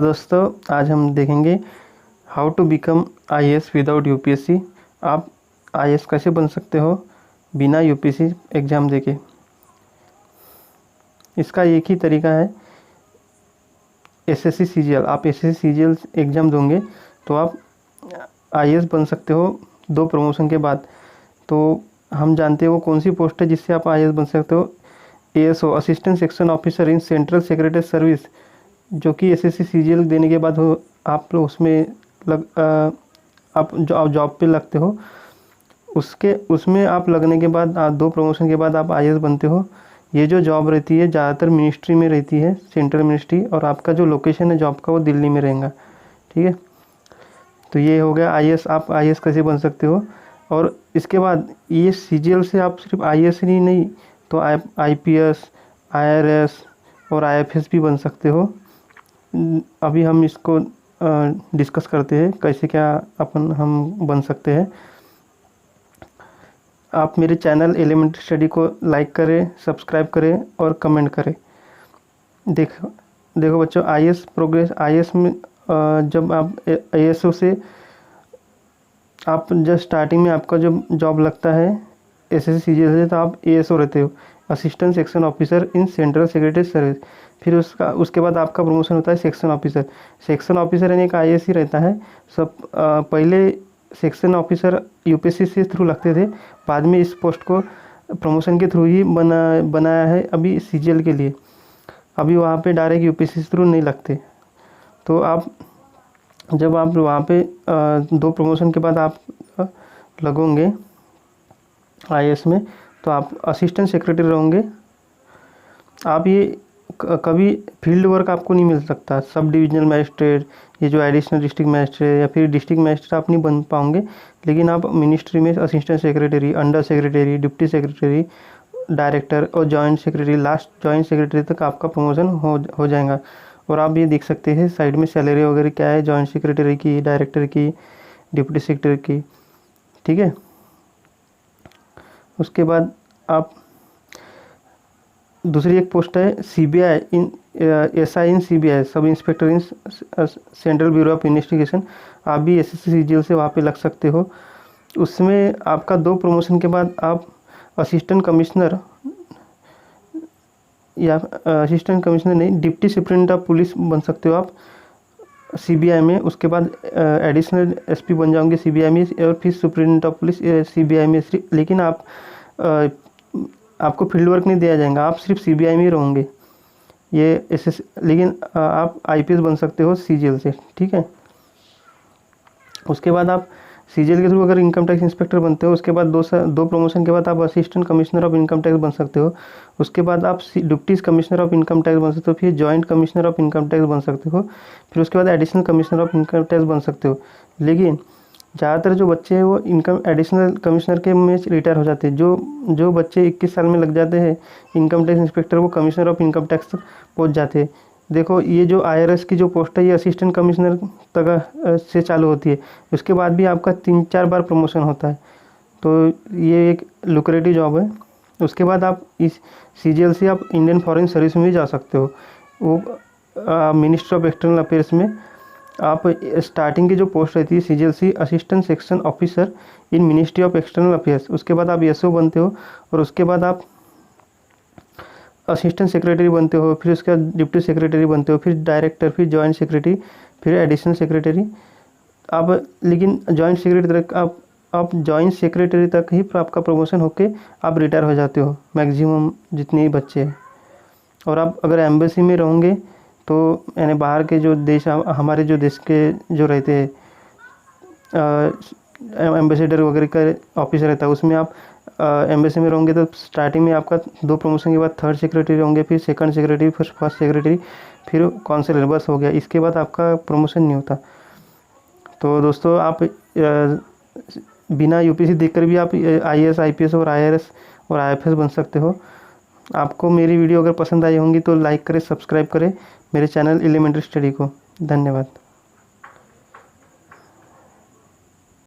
दोस्तों आज हम देखेंगे how to become IAS without UPSC. आप आईएएस कैसे बन सकते हो बिना यूपीएससी एग्ज़ाम देके। इसका एक ही तरीका है, एसएससी सीजीएल। आप एसएससी सीजीएल एग्ज़ाम दोगे तो आप आईएएस बन सकते हो 2 प्रमोशन के बाद। तो हम जानते हो वो कौन सी पोस्ट है जिससे आप आईएएस बन सकते हो। ASO, assistant section officer in central secretary service, जो कि एसएससी सीजीएल देने के बाद हो आप लोग उसमें आप जॉब पे लगते हो। उसमें आप लगने के बाद 2 प्रमोशन के बाद आप आईएएस बनते हो। ये जो जॉब रहती है ज़्यादातर मिनिस्ट्री में रहती है, सेंट्रल मिनिस्ट्री, और आपका जो लोकेशन है जॉब का वो दिल्ली में रहेगा। ठीक है, तो ये हो गया आईएएस। आप आईएएस कैसे बन सकते हो। और इसके बाद ये सीजीएल से आप सिर्फ आईएएस ही नहीं तो आईपीएस, आईआरएस और आईएफएस भी बन सकते हो। अभी हम इसको डिस्कस करते हैं कैसे क्या हम बन सकते हैं। आप मेरे चैनल एलिमेंट्री स्टडी को लाइक करें, सब्सक्राइब करें और कमेंट करें। देखो बच्चों, आईएएस प्रोग्रेस, आईएएस में जब आप एएसओ से आप जब स्टार्टिंग में आपका जब जॉब लगता है एसएससी सीजीएल से, तो आप एएसओ रहते हो, assistant section officer in central secretary service. फिर उसके बाद आपका प्रमोशन होता है सेक्शन ऑफिसर। सेक्शन ऑफिसर यानी एक आईएएस ही रहता है। सब पहले सेक्शन ऑफिसर यूपीएससी से थ्रू लगते थे, बाद में इस पोस्ट को प्रमोशन के थ्रू ही बनाया है अभी सीजीएल के लिए। अभी वहाँ पे डायरेक्ट यूपीएससी से थ्रू नहीं लगते। तो आप जब आप वहाँ पे 2 प्रमोशन के बाद आप लगोगे आईएएस में, तो आप असिस्टेंट सेक्रेटरी रहोगे। आप ये कभी फील्ड वर्क आपको नहीं मिल सकता। सब डिविजनल मजिस्ट्रेट, ये जो एडिशनल डिस्ट्रिक्ट मजिस्ट्रेट या फिर डिस्ट्रिक्ट मजिस्ट्रेट आप नहीं बन पाओगे, लेकिन आप मिनिस्ट्री में assistant secretary, under secretary, deputy secretary, director और joint secretary, last joint secretary तक आपका प्रमोशन हो जाएगा। और आप ये देख सकते हैं साइड में सैलरी वगैरह क्या है, जॉइंट सेक्रेटरी की, डायरेक्टर की, डिप्टी सेक्रेटरी की। ठीक है, उसके बाद आप दूसरी एक पोस्ट है CBI in SI in CBI, sub inspector in central bureau of investigation. आप भी एसएससी सीजीएल से वहाँ पे लग सकते हो। उसमें आपका 2 प्रमोशन के बाद आप असिस्टेंट कमिश्नर या असिस्टेंट कमिश्नर नहीं, डिप्टी सुप्रिटेंडेंट ऑफ पुलिस बन सकते हो आप सीबीआई में। उसके बाद एडिशनल एसपी बन जाओगे सीबीआई में, और फिर सुप्रिटेंडेंट ऑफ पुलिस सीबीआई में। लेकिन आपको फील्ड वर्क नहीं दिया जाएगा, आप सिर्फ सीबीआई में ही रहोगे। ये लेकिन आप आईपीएस बन सकते हो सीजीएल से। ठीक है, उसके बाद आप सीजीएल के थ्रू अगर इनकम टैक्स इंस्पेक्टर बनते हो, उसके बाद 2 प्रमोशन के बाद आप assistant commissioner of income tax बन सकते हो। उसके बाद आप deputy commissioner of income tax बन सकते हो, फिर joint commissioner of income tax बन सकते हो, फिर उसके बाद additional commissioner of income tax बन सकते हो। लेकिन ज़्यादातर जो बच्चे हैं वो इनकम एडिशनल कमिश्नर के में रिटायर हो जाते हैं। जो बच्चे 21 साल में लग जाते हैं इनकम टैक्स इंस्पेक्टर, वो कमिश्नर ऑफ इनकम टैक्स तक पहुँच जाते हैं। देखो, ये जो आईआरएस की जो पोस्ट है ये असिस्टेंट कमिश्नर तक से चालू होती है। उसके बाद भी आपका 3-4 बार प्रमोशन होता है, तो ये एक लुक्रेटिव जॉब है। उसके बाद आप इस सीजीएल से आप इंडियन फॉरेन सर्विस में भी जा सकते हो। वो मिनिस्ट्री ऑफ एक्सटर्नल अफेयर्स में आप स्टार्टिंग की जो पोस्ट रहती है सीजीएल से assistant section officer in ministry of external affairs, उसके बाद आप एसओ बनते हो, और उसके बाद आप असिस्टेंट सेक्रेटरी बनते हो, फिर उसके बाद डिप्टी सेक्रेटरी बनते हो, फिर डायरेक्टर, फिर जॉइंट सेक्रेटरी, फिर एडिशनल सेक्रेटरी। आप लेकिन जॉइंट सेक्रेटरी तक आप जॉइंट सेक्रेटरी तक ही आपका प्रमोशन होके आप रिटायर हो जाते हो, मैक्सिमम जितने ही बच्चे हैं। और आप अगर एम्बेसी में रहोगे तो यानी बाहर के जो देश, हमारे जो देश के जो रहते हैं एम्बेसडर वगैरह का ऑफिस रहता है, उसमें आप एम्बेसी में रहोगे तो स्टार्टिंग में आपका 2 प्रमोशन के बाद 3rd सेक्रेटरी होंगे, फिर 2nd सेक्रेटरी, फिर 1st सेक्रेटरी, फिर काउंसिलर, बस हो गया। इसके बाद आपका प्रमोशन नहीं होता। तो दोस्तों, आप बिना यूपीएससी देखकर भी आप आईएएस, आईपीएस और आईआरएस और आईएफएस बन सकते हो। आपको मेरी वीडियो अगर पसंद आई होंगी तो लाइक करें, सब्सक्राइब करें मेरे चैनल एलिमेंट्री स्टडी को। धन्यवाद।